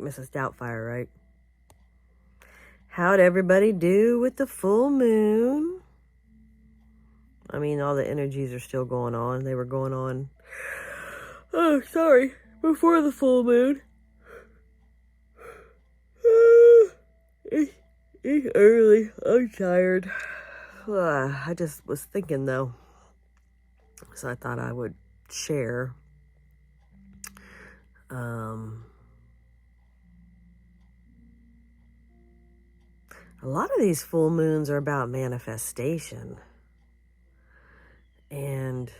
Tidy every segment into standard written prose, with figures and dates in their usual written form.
like Mrs. Doubtfire, right? How'd everybody do with the full moon? I mean, all the energies are still going on. They were going on, oh, sorry, before the full moon. It's early. I'm tired. I just was thinking, though, so I thought I would share. A lot of these full moons are about manifestation. And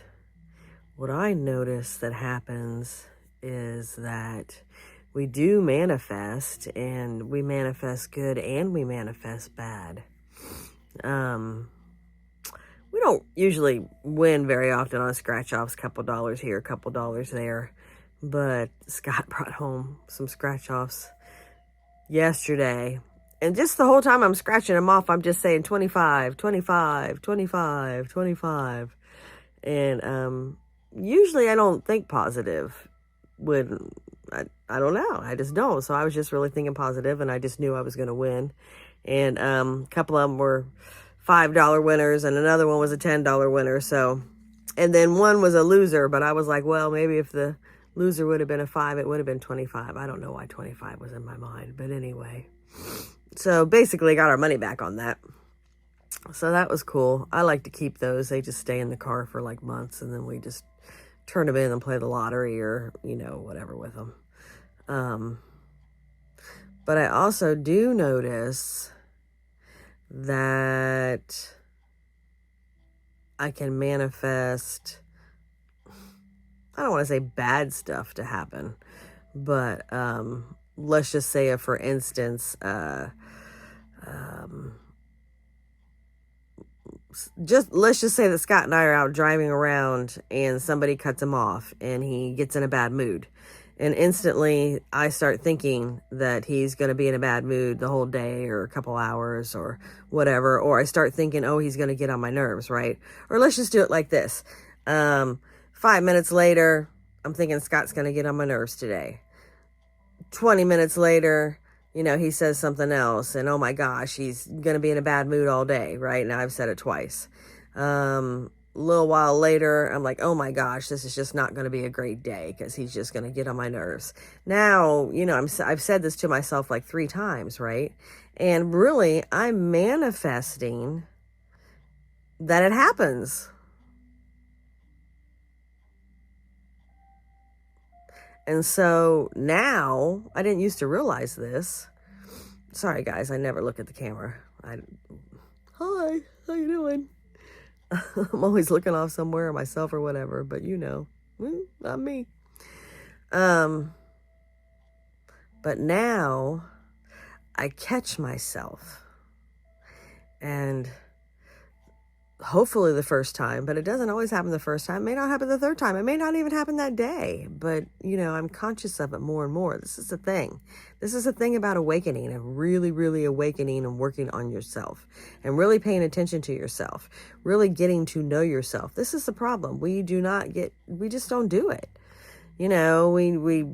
what I notice that happens is that we do manifest, and we manifest good and we manifest bad. We don't usually win very often on scratch-offs, couple dollars here, couple dollars there. But Scott brought home some scratch-offs yesterday. And just the whole time I'm scratching them off, I'm just saying 25, 25, 25, 25. And usually I don't think positive when I don't know. I just don't. So I was just really thinking positive, and I just knew I was going to win. And a couple of them were $5 winners, and another one was a $10 winner. So, and then one was a loser, but I was like, well, maybe if the loser would have been a 5, it would have been 25. I don't know why 25 was in my mind, but anyway. So basically got our money back on that. So that was cool. I like to keep those. They just stay in the car for like months, and then we just turn them in and play the lottery or, whatever with them. But I also do notice that I can manifest, I don't want to say bad stuff to happen, but let's just say, for instance, let's just say that Scott and I are out driving around and somebody cuts him off and he gets in a bad mood. And instantly I start thinking that he's going to be in a bad mood the whole day or a couple hours or whatever. Or I start thinking, oh, he's going to get on my nerves, right? Or let's just do it like this. 5 minutes later, I'm thinking Scott's going to get on my nerves today. 20 minutes later, he says something else, and oh my gosh, he's going to be in a bad mood all day, right? Now I've said it twice. A little while later, I'm like, oh my gosh, this is just not going to be a great day because he's just going to get on my nerves. Now, I've said this to myself like 3 times, right? And really, I'm manifesting that it happens. And so now, I didn't used to realize this. Sorry, guys, I never look at the camera. Hi, how you doing? I'm always looking off somewhere, myself or whatever, but not me. But now, I catch myself. And hopefully the first time, but it doesn't always happen the first time. It may not happen the third time. It may not even happen that day, but I'm conscious of it more and more. This is the thing. This is the thing about awakening, and really, really awakening and working on yourself and really paying attention to yourself, really getting to know yourself. This is the problem. We just don't do it. We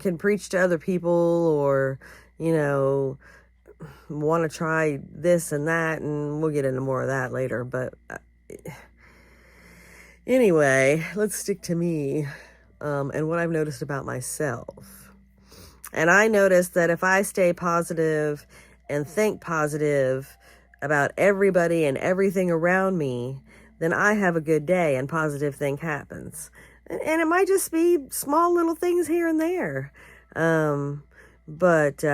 can preach to other people or, want to try this and that, and we'll get into more of that later, but anyway, let's stick to me and what I've noticed about myself. And I noticed that if I stay positive and think positive about everybody and everything around me, then I have a good day and positive thing happens. And it might just be small little things here and there, but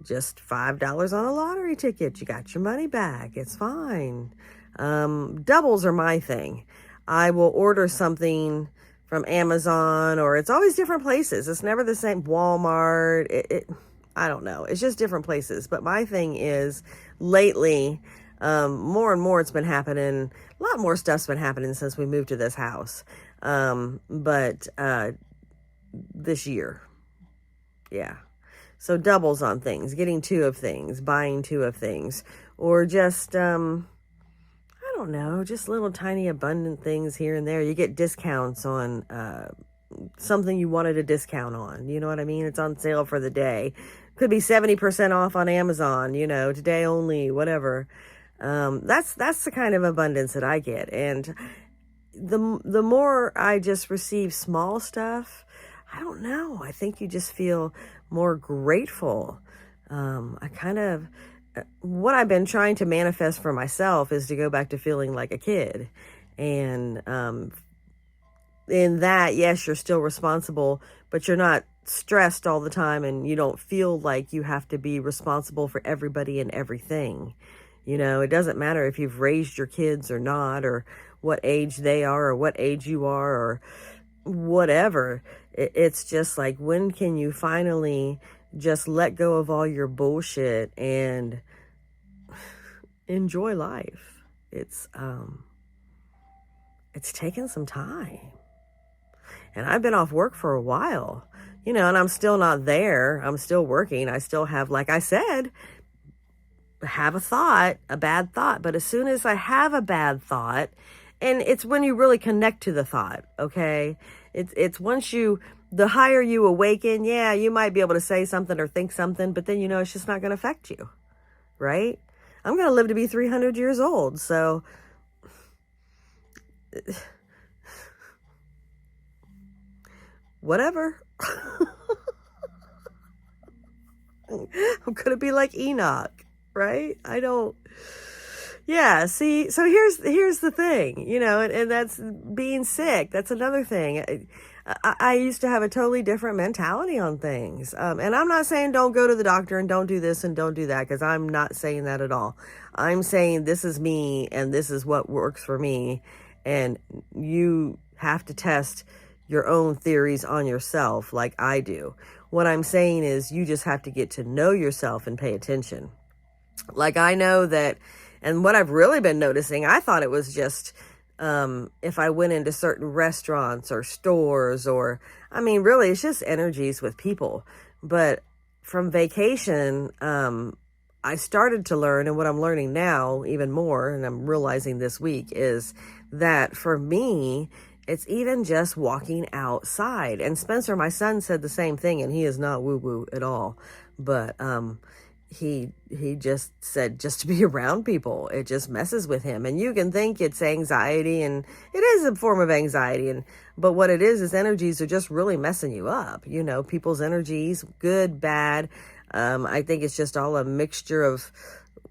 just $5 on a lottery ticket. You got your money back. It's fine. Doubles are my thing. I will order something from Amazon, or it's always different places. It's never the same. Walmart. I don't know. It's just different places. But my thing is lately, more and more it's been happening. A lot more stuff's been happening since we moved to this house. But this year. Yeah. So doubles on things, getting 2 of things, buying 2 of things, or just, I don't know, just little tiny abundant things here and there. You get discounts on something you wanted a discount on. You know what I mean? It's on sale for the day. Could be 70% off on Amazon, today only, whatever. That's the kind of abundance that I get. And the more I just receive small stuff, I don't know. I think you just feel more grateful. What I've been trying to manifest for myself is to go back to feeling like a kid. And in that, yes, you're still responsible, but you're not stressed all the time, and you don't feel like you have to be responsible for everybody and everything. It doesn't matter if you've raised your kids or not, or what age they are, or what age you are, or whatever. It's just like, when can you finally just let go of all your bullshit and enjoy life? It's taken some time. And I've been off work for a while, and I'm still not there. I'm still working. I still have, like I said, have a bad thought. But as soon as I have a bad thought, and it's when you really connect to the thought, okay? It's once the higher you awaken, yeah, you might be able to say something or think something, but then it's just not going to affect you, right? I'm going to live to be 300 years old, so whatever. I'm going to be like Enoch, right? Yeah, see, so here's the thing, and that's being sick. That's another thing. I used to have a totally different mentality on things. And I'm not saying don't go to the doctor and don't do this and don't do that, because I'm not saying that at all. I'm saying this is me and this is what works for me. And you have to test your own theories on yourself like I do. What I'm saying is you just have to get to know yourself and pay attention. Like, I know that, and what I've really been noticing, I thought it was just if I went into certain restaurants or stores, or, really, it's just energies with people. But from vacation, I started to learn, and what I'm learning now even more, and I'm realizing this week, is that for me, it's even just walking outside. And Spencer, my son, said the same thing, and he is not woo-woo at all. But he just said just to be around people, it just messes with him. And you can think it's anxiety, and it is a form of anxiety, but what it is energies are just really messing you up. People's energies, good, bad. I think it's just all a mixture of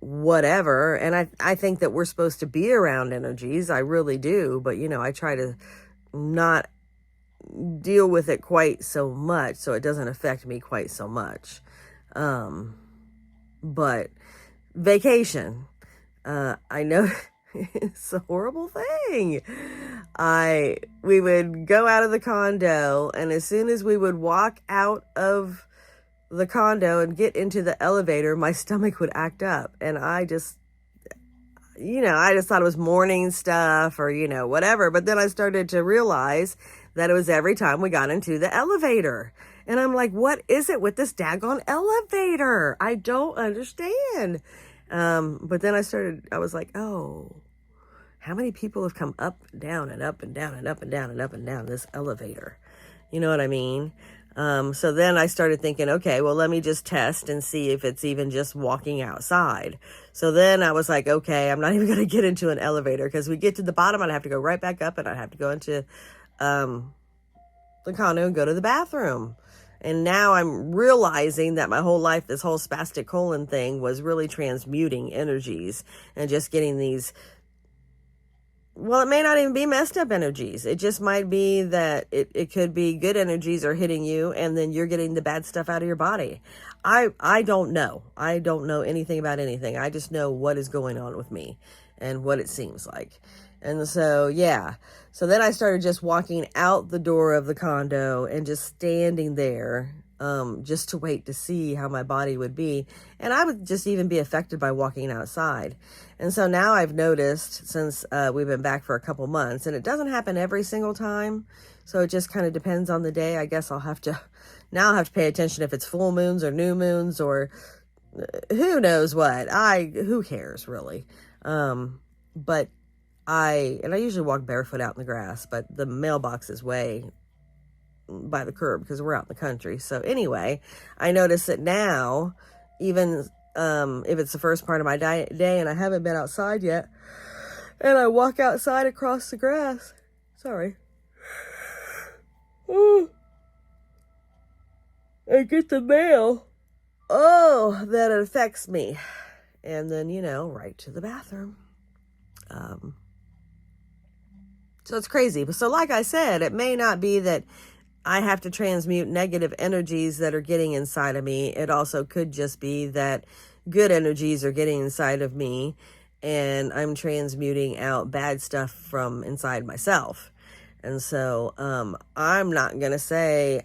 whatever. And I think that we're supposed to be around energies. I really do. But, I try to not deal with it quite so much, so it doesn't affect me quite so much. But vacation, I know it's a horrible thing. We would go out of the condo, and as soon as we would walk out of the condo and get into the elevator, my stomach would act up. And I just thought it was morning stuff or, whatever. But then I started to realize that it was every time we got into the elevator. And I'm like, what is it with this daggone elevator? I don't understand. But then I was like, oh, how many people have come up, down, and up and down and up and down and up and down this elevator? You know what I mean? So then I started thinking, okay, well, let me just test and see if it's even just walking outside. So then I was like, okay, I'm not even going to get into an elevator, because we get to the bottom, I'd have to go right back up, and I'd have to go into the condo and go to the bathroom. And now I'm realizing that my whole life, this whole spastic colon thing was really transmuting energies and just getting these, well, it may not even be messed up energies. It just might be that it could be good energies are hitting you, and then you're getting the bad stuff out of your body. I don't know. I don't know anything about anything. I just know what is going on with me and what it seems like. And so, yeah. So then I started just walking out the door of the condo and just standing there, just to wait to see how my body would be. And I would just even be affected by walking outside. And so now I've noticed, since we've been back for a couple months, and it doesn't happen every single time, so it just kind of depends on the day. I guess I'll have to pay attention if it's full moons or new moons or who knows what. Who cares, really? But I usually walk barefoot out in the grass, but the mailbox is way by the curb because we're out in the country. So anyway, I notice that now, even if it's the first part of my day and I haven't been outside yet, and I walk outside across the grass, sorry, I get the mail, that it affects me. And then, right to the bathroom. So it's crazy. So like I said, it may not be that I have to transmute negative energies that are getting inside of me. It also could just be that good energies are getting inside of me and I'm transmuting out bad stuff from inside myself. And so I'm just going to say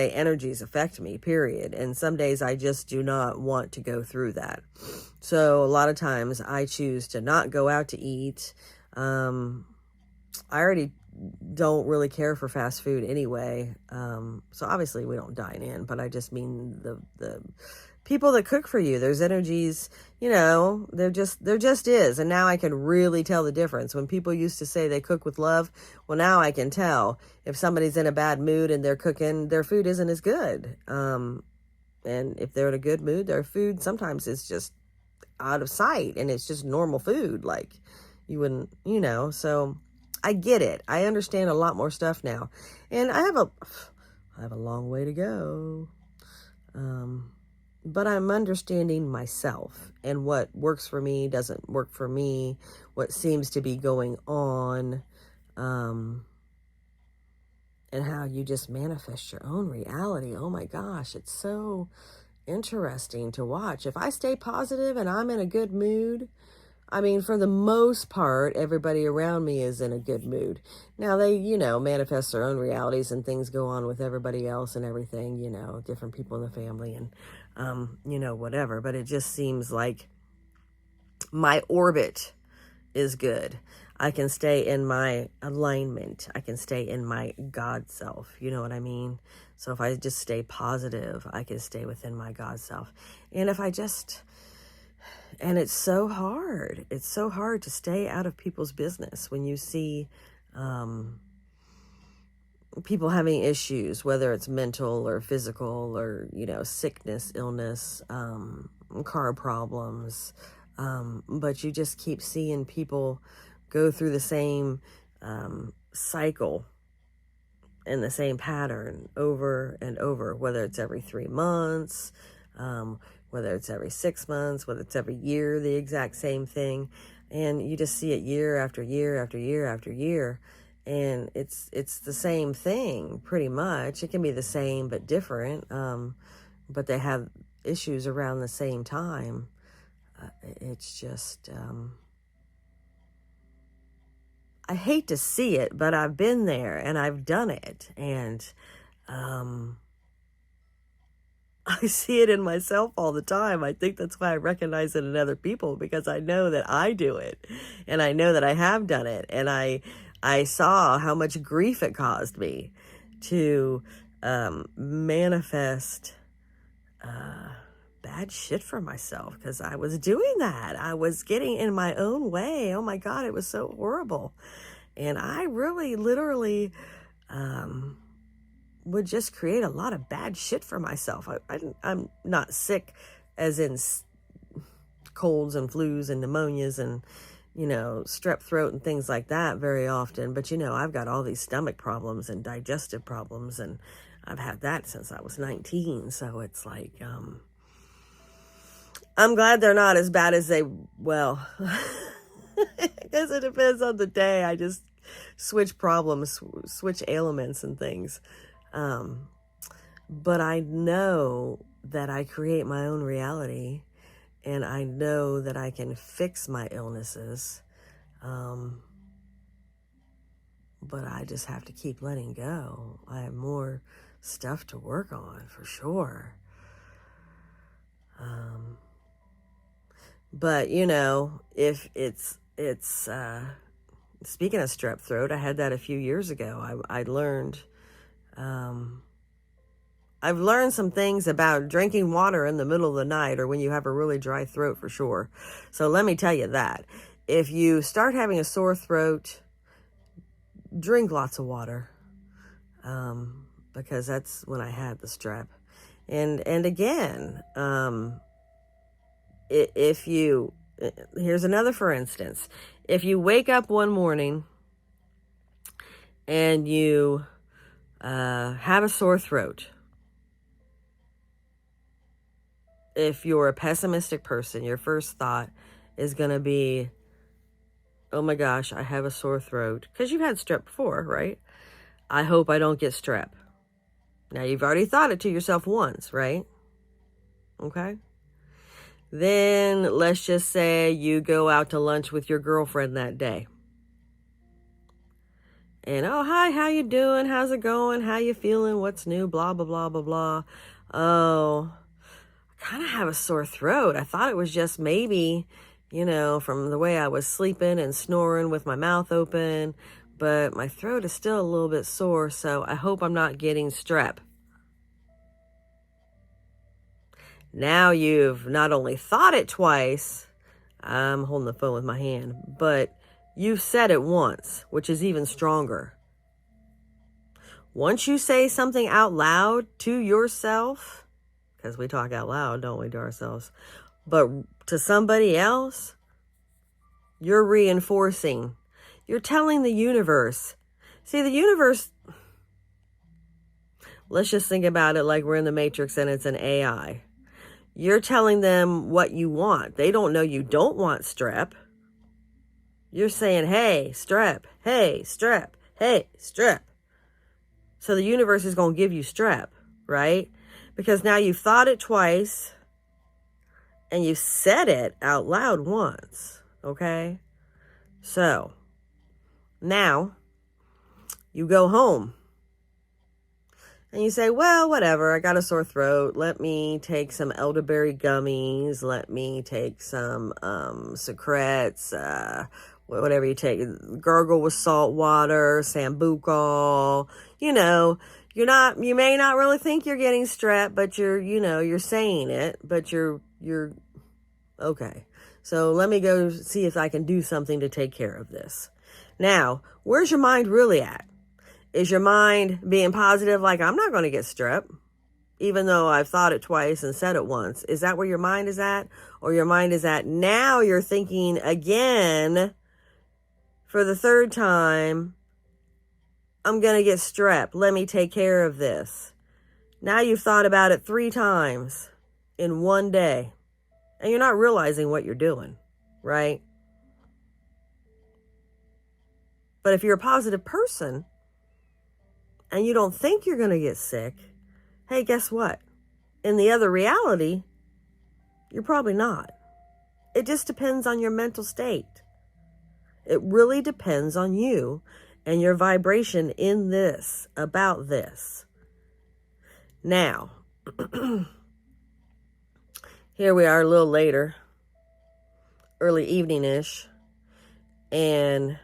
energies affect me, period. And some days I just do not want to go through that. So a lot of times I choose to not go out to eat. I already don't really care for fast food anyway. So obviously we don't dine in, but I just mean the people that cook for you, there's energies, there just is. And now I can really tell the difference. When people used to say they cook with love, well, now I can tell if somebody's in a bad mood and they're cooking, their food isn't as good. And if they're in a good mood, their food sometimes is just out of sight and it's just normal food. Like you wouldn't, so I get it. I understand a lot more stuff now. And I have a long way to go. But I'm understanding myself and what works for me doesn't work for me, what seems to be going on, and how you just manifest your own reality. Oh my gosh, it's so interesting to watch. If I stay positive and I'm in a good mood, I mean, for the most part, everybody around me is in a good mood. Now they, manifest their own realities and things go on with everybody else and everything, different people in the family and, whatever. But it just seems like my orbit is good. I can stay in my alignment. I can stay in my God self. You know what I mean? So if I just stay positive, I can stay within my God self. And if I just... And it's so hard. It's so hard to stay out of people's business when you see people having issues, whether it's mental or physical or, sickness, illness, car problems. But you just keep seeing people go through the same cycle and the same pattern over and over, whether it's every 3 months, whether it's every 6 months, whether it's every year, the exact same thing. And you just see it year after year after year after year. And it's the same thing pretty much. It can be the same but different. But they have issues around the same time. It's just, I hate to see it, but I've been there and I've done it. And, I see it in myself all the time. I think that's why I recognize it in other people, because I know that I do it and I know that I have done it. And I saw how much grief it caused me to manifest bad shit for myself because I was doing that. I was getting in my own way. Oh my God, it was so horrible. And I really literally... would just create a lot of bad shit for myself. I'm not sick as in colds and flus and pneumonias and, strep throat and things like that very often. But, I've got all these stomach problems and digestive problems, and I've had that since I was 19. So it's like, I'm glad they're not as bad as because it depends on the day. I just switch problems, switch ailments and things. But I know that I create my own reality, and I know that I can fix my illnesses. But I just have to keep letting go. I have more stuff to work on for sure. But if it's speaking of strep throat, I had that a few years ago. I learned, I've learned some things about drinking water in the middle of the night or when you have a really dry throat for sure. So let me tell you that. If you start having a sore throat, drink lots of water. because that's when I had the strep. And again, if you, here's another for instance, if you wake up one morning and you have a sore throat, if you're a pessimistic person, your first thought is going to be, oh my gosh, I have a sore throat. Because you've had strep before, right? I hope I don't get strep. Now, you've already thought it to yourself once, right? Okay. Then let's just say you go out to lunch with your girlfriend that day. And, oh, hi, how you doing? How's it going? How you feeling? What's new? Blah, blah, blah, blah, blah. Oh, I kind of have a sore throat. I thought it was just maybe, from the way I was sleeping and snoring with my mouth open, but my throat is still a little bit sore, so I hope I'm not getting strep. Now you've not only thought it twice, I'm holding the phone with my hand, but you've said it once, which is even stronger. Once you say something out loud to yourself, because we talk out loud, don't we, to ourselves, but to somebody else, you're reinforcing. You're telling the universe. See, the universe, let's just think about it like we're in the Matrix and it's an AI. You're telling them what you want. They don't know you don't want strep. You're saying, hey, strep, hey, strep, hey, strep. So the universe is going to give you strep, right? Because now you've thought it twice and you've said it out loud once, okay? So now you go home. And you say, well, whatever, I got a sore throat. Let me take some elderberry gummies. Let me take some Secrets, whatever you take. Gargle with salt water, Sambucol. You may not really think you're getting strep, but you're saying it, but you're okay. So let me go see if I can do something to take care of this. Now, where's your mind really at? Is your mind being positive, like, I'm not going to get strep, even though I've thought it twice and said it once? Is that where your mind is at? Or your mind is at, now you're thinking again for the third time, I'm going to get strep. Let me take care of this. Now you've thought about it 3 times in one day. And you're not realizing what you're doing, right? But if you're a positive person, and you don't think you're going to get sick, hey, guess what? In the other reality, you're probably not. It just depends on your mental state. It really depends on you and your vibration in this, about this. Now, here we are a little later, early evening-ish, and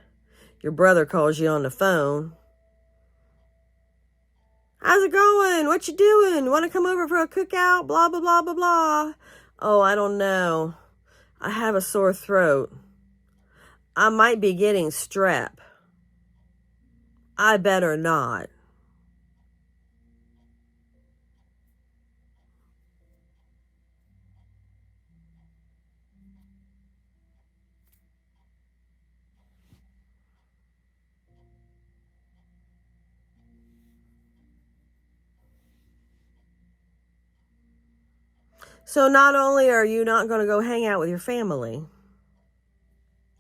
your brother calls you on the phone. How's it going? What you doing? Want to come over for a cookout? Blah, blah, blah, blah, blah. Oh, I don't know. I have a sore throat. I might be getting strep. I better not. So not only are you not going to go hang out with your family,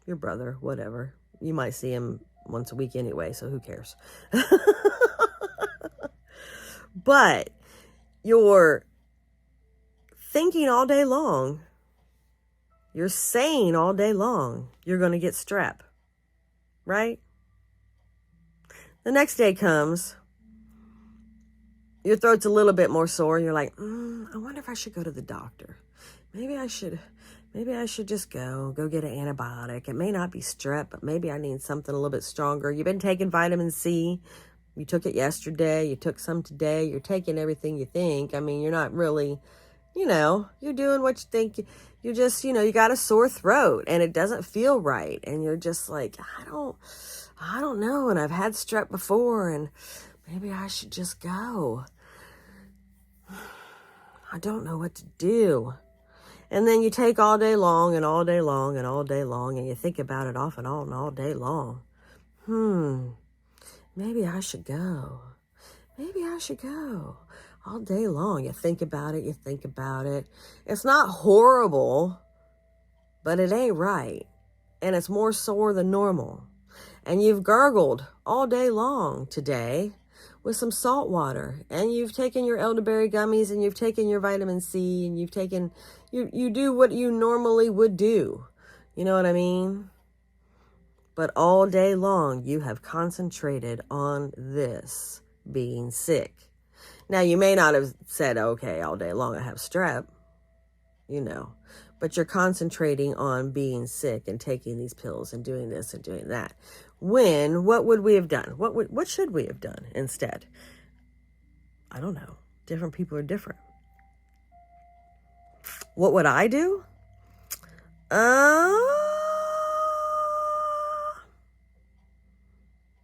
your brother, whatever. You might see him once a week anyway, so who cares? But you're thinking all day long. You're saying all day long you're going to get strep, right? The next day comes. Your throat's a little bit more sore. You're like, I wonder if I should go to the doctor. Maybe I should just go get an antibiotic. It may not be strep, but maybe I need something a little bit stronger. You've been taking vitamin C. You took it yesterday. You took some today. You're taking everything you think. I mean, you're not really, you're doing what you think. You're just, you got a sore throat and it doesn't feel right. And you're just like, I don't know. And I've had strep before and maybe I should just go. I don't know what to do. And then you take all day long and all day long and all day long, and you think about it off and on all day long. Maybe I should go. Maybe I should go. All day long, you think about it, you think about it. It's not horrible, but it ain't right. And it's more sore than normal. And you've gargled all day long today with some salt water, and you've taken your elderberry gummies, and you've taken your vitamin C, and you've taken, you do what you normally would do. You know what I mean? But all day long, you have concentrated on this, being sick. Now, you may not have said, okay, all day long I have strep, but you're concentrating on being sick and taking these pills and doing this and doing that. What would we have done? What should we have done instead? I don't know. Different people are different. What would I do?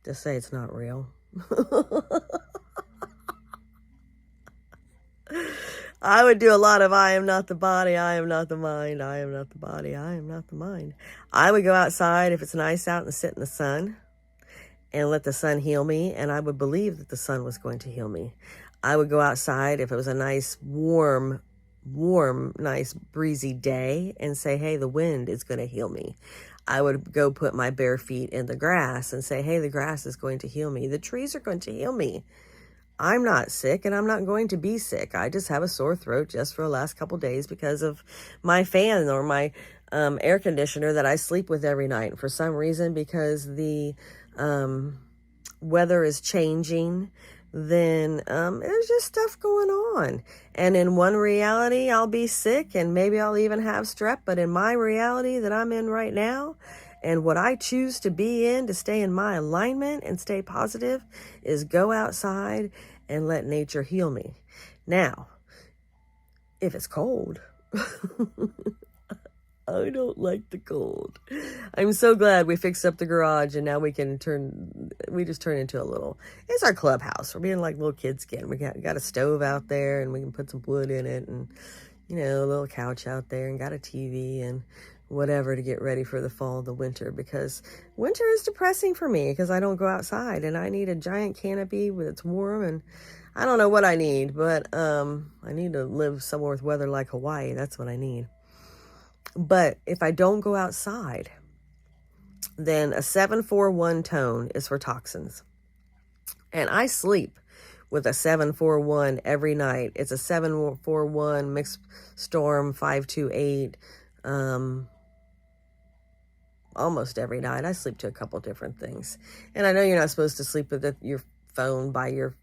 Just say it's not real. I would do a lot of I am not the body, I am not the mind, I am not the body, I am not the mind. I would go outside if it's nice out and sit in the sun and let the sun heal me, and I would believe that the sun was going to heal me. I would go outside if it was a nice, warm, nice, breezy day and say, hey, the wind is going to heal me. I would go put my bare feet in the grass and say, hey, the grass is going to heal me. The trees are going to heal me. I'm not sick, and I'm not going to be sick. I just have a sore throat just for the last couple days because of my fan or my air conditioner that I sleep with every night. For some reason, because the weather is changing, then there's just stuff going on. And in one reality, I'll be sick, and maybe I'll even have strep. But in my reality that I'm in right now, and what I choose to be in to stay in my alignment and stay positive is go outside and let nature heal me. Now, if it's cold, I don't like the cold. I'm so glad we fixed up the garage, and now we just turn into it's our clubhouse. We're being like little kids again. We got a stove out there, and we can put some wood in it, and, a little couch out there, and got a TV and whatever to get ready for the fall, the winter, because winter is depressing for me because I don't go outside, and I need a giant canopy that's warm, and I don't know what I need, but I need to live somewhere with weather like Hawaii. That's what I need. But if I don't go outside, then a 741 tone is for toxins. And I sleep with a 741 every night. It's a 741 mixed storm 528 almost every night. I sleep to a couple different things. And I know you're not supposed to sleep with your phone by your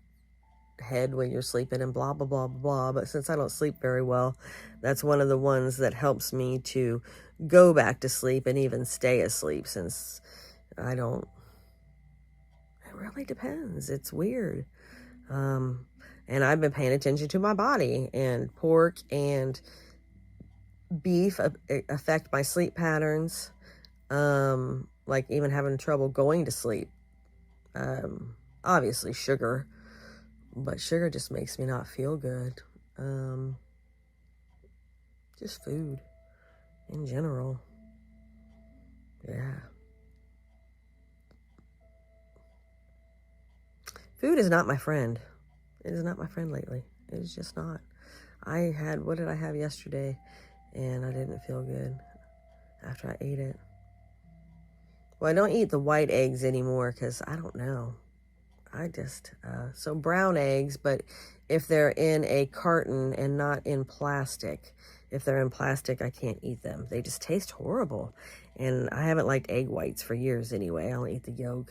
head when you're sleeping and blah, blah, blah, blah, but since I don't sleep very well, that's one of the ones that helps me to go back to sleep and even stay asleep, since it really depends. It's weird. And I've been paying attention to my body, and pork and beef affect my sleep patterns. Like even having trouble going to sleep. Obviously sugar, but sugar just makes me not feel good. Just food in general. Yeah. Food is not my friend. It is not my friend lately. It is just not. What did I have yesterday? And I didn't feel good after I ate it. Well, I don't eat the white eggs anymore because I don't know. So brown eggs, but if they're in a carton and not in plastic, if they're in plastic, I can't eat them. They just taste horrible. And I haven't liked egg whites for years anyway. I only eat the yolk.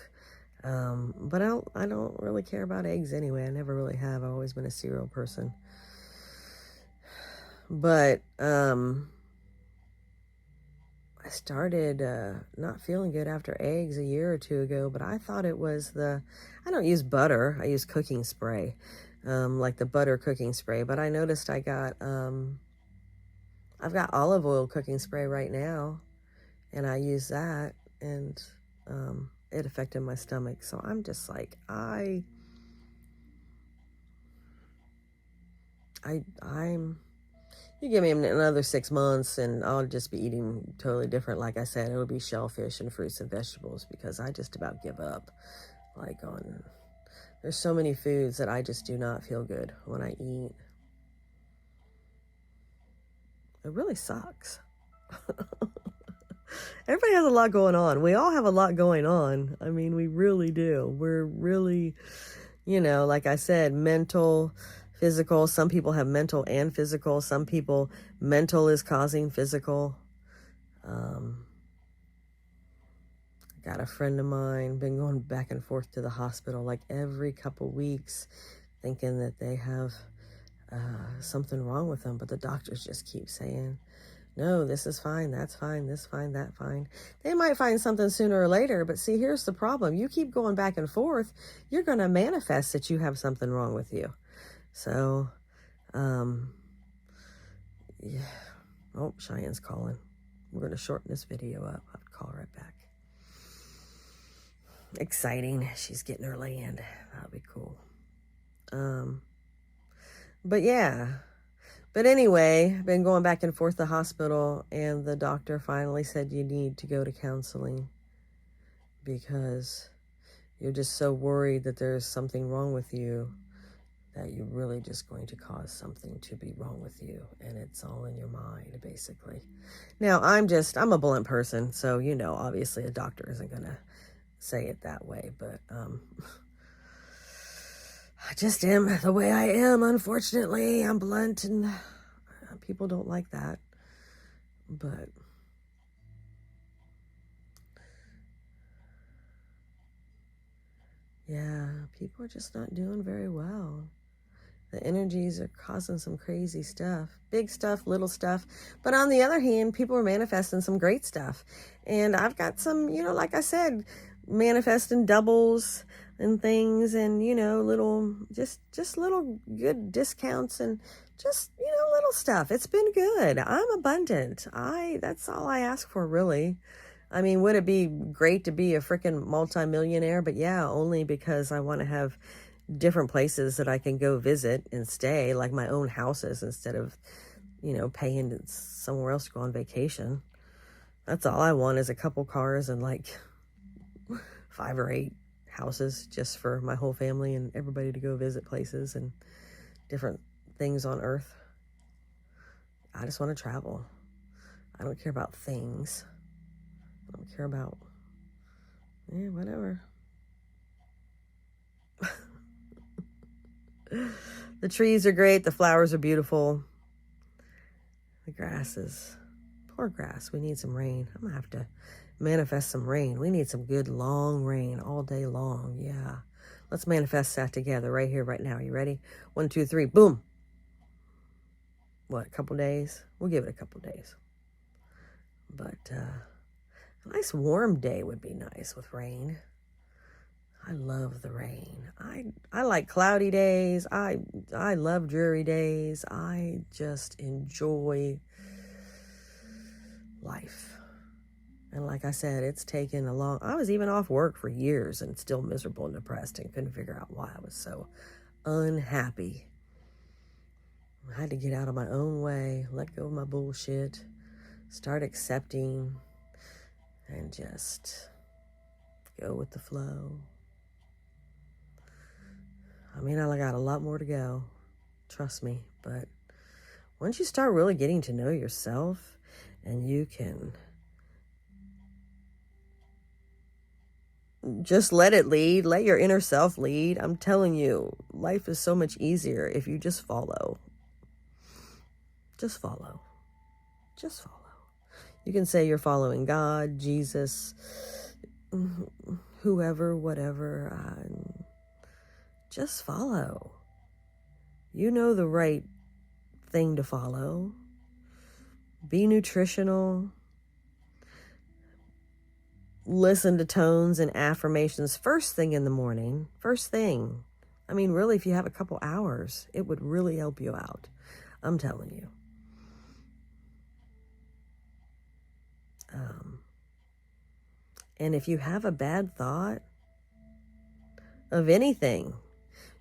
But I don't really care about eggs anyway. I never really have. I've always been a cereal person. But, I started not feeling good after eggs a year or two ago, but I thought it was I don't use butter. I use cooking spray, like the butter cooking spray. But I noticed I've got olive oil cooking spray right now, and I use that, and it affected my stomach. So I'm just like, I I'm you give me another 6 months and I'll just be eating totally different. Like I said, it'll be shellfish and fruits and vegetables because I just about give up. There's so many foods that I just do not feel good when I eat. It really sucks. Everybody has a lot going on. We all have a lot going on. I mean, we really do. We're really, like I said, mental, physical. Some people have mental and physical. Some people, mental is causing physical. Got a friend of mine, been going back and forth to the hospital like every couple weeks, thinking that they have something wrong with them. But the doctors just keep saying, no, this is fine, that's fine, this fine, that fine. They might find something sooner or later, but see, here's the problem. You keep going back and forth, you're going to manifest that you have something wrong with you. So, yeah. Oh, Cheyenne's calling. We're going to shorten this video up. I'll call right back. Exciting. She's getting her land. That'll be cool. But yeah. But anyway, been going back and forth to the hospital, and the doctor finally said you need to go to counseling because you're just so worried that there's something wrong with you that you're really just going to cause something to be wrong with you, and it's all in your mind, basically. Now, I'm a blunt person, so, obviously a doctor isn't going to say it that way, but I just am the way I am, unfortunately. I'm blunt, and people don't like that, but yeah, people are just not doing very well. The energies are causing some crazy stuff, big stuff, little stuff. But on the other hand, people are manifesting some great stuff. And I've got some, like I said, manifesting doubles and things, and, little, just little good discounts and just, little stuff. It's been good. I'm abundant. That's all I ask for, really. I mean, would it be great to be a freaking multimillionaire? But yeah, only because I want to have different places that I can go visit and stay, like my own houses, instead of, paying somewhere else to go on vacation. That's all I want, is a couple cars and like 5 or 8 houses just for my whole family and everybody to go visit places and different things on earth. I just want to travel. I don't care about things. I don't care about, whatever. The trees are great. The flowers are beautiful. The grass is, poor grass. We need some rain. I'm going to have to manifest some rain. We need some good long rain all day long. Yeah. Let's manifest that together right here, right now. You ready? 1, 2, 3. Boom. What, a couple days? We'll give it a couple days. But a nice warm day would be nice with rain. I love the rain. I like cloudy days. I love dreary days. I just enjoy life. And like I said, it's taken a long... I was even off work for years and still miserable and depressed and couldn't figure out why I was so unhappy. I had to get out of my own way, let go of my bullshit, start accepting, and just go with the flow. I mean, I got a lot more to go, trust me, but once you start really getting to know yourself and you can just let it lead, let your inner self lead, I'm telling you, life is so much easier if you just follow. Just follow. Just follow. You can say you're following God, Jesus, whoever, whatever. Just follow. You know the right thing to follow. Be nutritional. Listen to tones and affirmations first thing in the morning. First thing. I mean, really, if you have a couple hours, it would really help you out. I'm telling you. And if you have a bad thought of anything,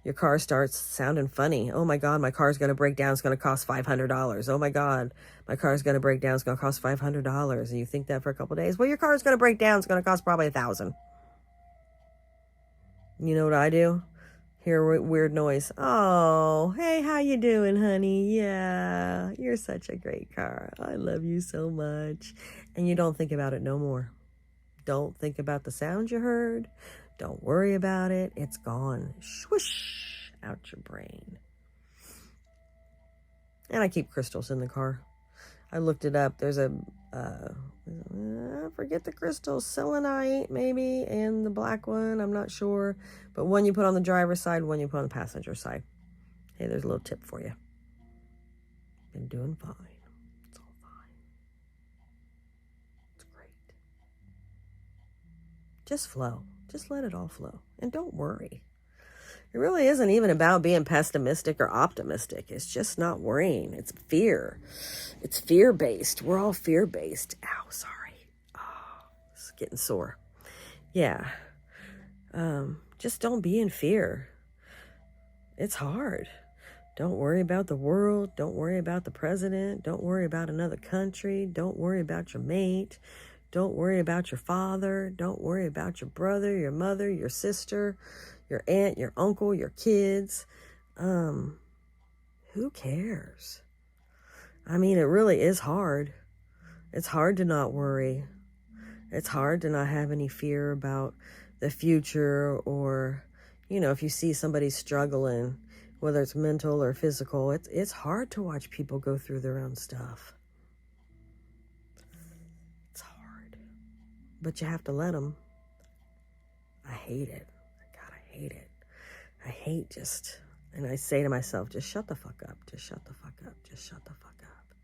Your car starts sounding funny. Oh my God, my car's going to break down. It's going to cost $500. Oh my God, my car's going to break down. It's going to cost $500. And you think that for a couple of days. Well, your car's going to break down. It's going to cost probably $1,000. You know what I do? Hear a weird noise. Oh, hey, how you doing, honey? Yeah, you're such a great car. I love you so much. And you don't think about it no more. Don't think about the sound you heard. Don't worry about it. It's gone. Swoosh out your brain. And I keep crystals in the car. I looked it up. There's I forget the crystals, selenite maybe, and the black one, I'm not sure. But one you put on the driver's side, one you put on the passenger side. Hey, there's a little tip for you. Been doing fine. It's all fine. It's great. Just flow. Just let it all flow. And don't worry. It really isn't even about being pessimistic or optimistic. It's just not worrying. It's fear. It's fear-based. We're all fear-based. Ow, sorry. Oh, it's getting sore. Yeah. Just don't be in fear. It's hard. Don't worry about the world. Don't worry about the president. Don't worry about another country. Don't worry about your mate. Don't worry about your father. Don't worry about your brother, your mother, your sister, your aunt, your uncle, your kids. Who cares? I mean, it really is hard. It's hard to not worry. It's hard to not have any fear about the future, or, you know, if you see somebody struggling, whether it's mental or physical, it's hard to watch people go through their own stuff. It's hard. But you have to let them. I hate it. God, I hate it. I hate just, and I say to myself, just shut the fuck up. Just shut the fuck up. Just shut the fuck up.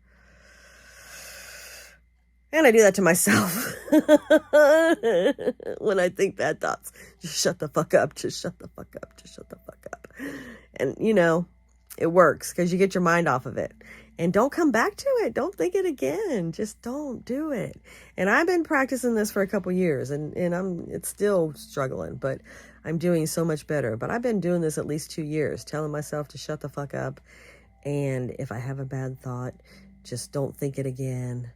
And I do that to myself when I think bad thoughts. Just shut the fuck up. Just shut the fuck up. Just shut the fuck up. And, you know, it works because you get your mind off of it. And don't come back to it. Don't think it again. Just don't do it. And I've been practicing this for a couple years, and it's still struggling, but I'm doing so much better. But I've been doing this at least 2 years, telling myself to shut the fuck up. And if I have a bad thought, just don't think it again.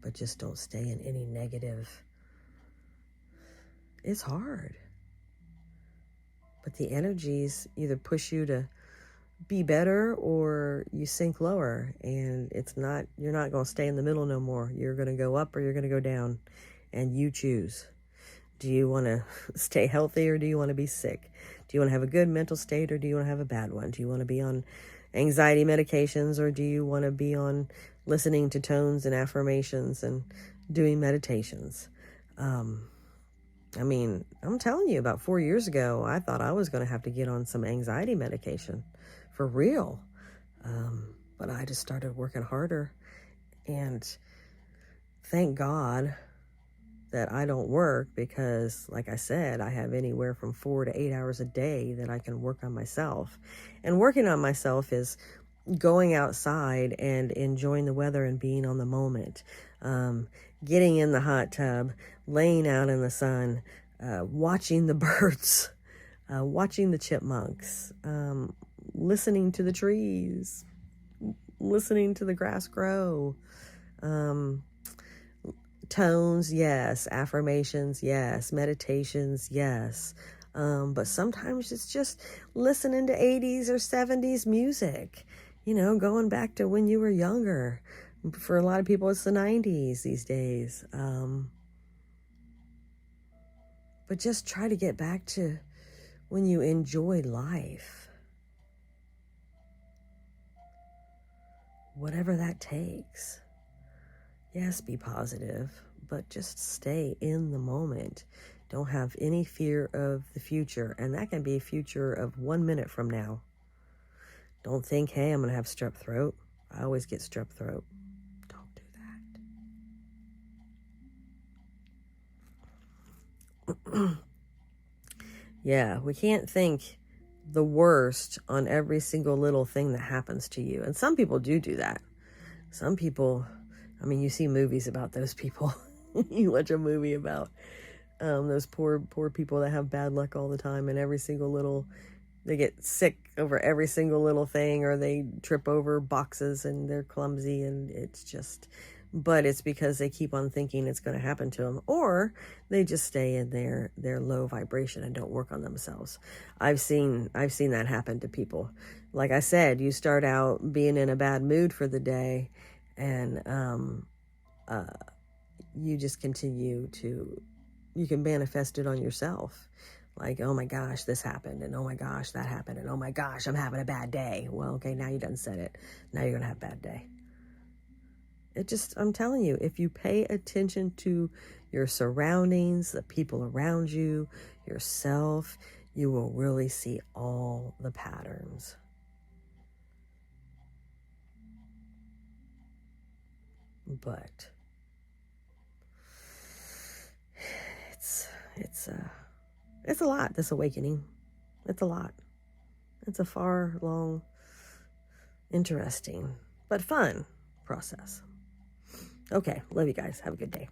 But just don't stay in any negative. It's hard. But the energies either push you to be better or you sink lower, and you're not going to stay in the middle no more. You're going to go up or you're going to go down, and you choose. Do you want to stay healthy or do you want to be sick? Do you want to have a good mental state or do you want to have a bad one? Do you want to be on anxiety medications or do you want to be on listening to tones and affirmations and doing meditations? I mean, I'm telling you, about 4 years ago, I thought I was going to have to get on some anxiety medication for real. But I just started working harder, and thank God that I don't work, because like I said, I have anywhere from 4 to 8 hours a day that I can work on myself. And working on myself is going outside and enjoying the weather and being on the moment, getting in the hot tub, laying out in the sun, watching the birds, watching the chipmunks, listening to the trees, listening to the grass grow. Tones, yes. Affirmations, yes. Meditations, yes. But sometimes it's just listening to 80s or 70s music, you know, going back to when you were younger. For a lot of people, it's the 90s these days. But just try to get back to when you enjoyed life. Whatever that takes. Yes, be positive, but just stay in the moment. Don't have any fear of the future, and that can be a future of 1 minute from now. Don't think, hey, I'm going to have strep throat. I always get strep throat. Don't do that. Yeah, we can't think the worst on every single little thing that happens to you. And some people do that. Some people, I mean, you see movies about those people. You watch a movie about those poor people that have bad luck all the time, and every single little They get sick over every single little thing, or they trip over boxes and they're clumsy, and it's just, but it's because they keep on thinking it's going to happen to them, or they just stay in their low vibration and don't work on themselves. I've seen that happen to people. Like I said, you start out being in a bad mood for the day, and you just continue to, you can manifest it on yourself. Like, oh my gosh, this happened, and oh my gosh, that happened, and oh my gosh, I'm having a bad day. Well, okay, now you done said it. Now you're going to have a bad day. It just, I'm telling you, if you pay attention to your surroundings, the people around you, yourself, you will really see all the patterns. But it's a lot, this awakening. It's a lot. It's a far, long, interesting, but fun process. Okay, love you guys. Have a good day.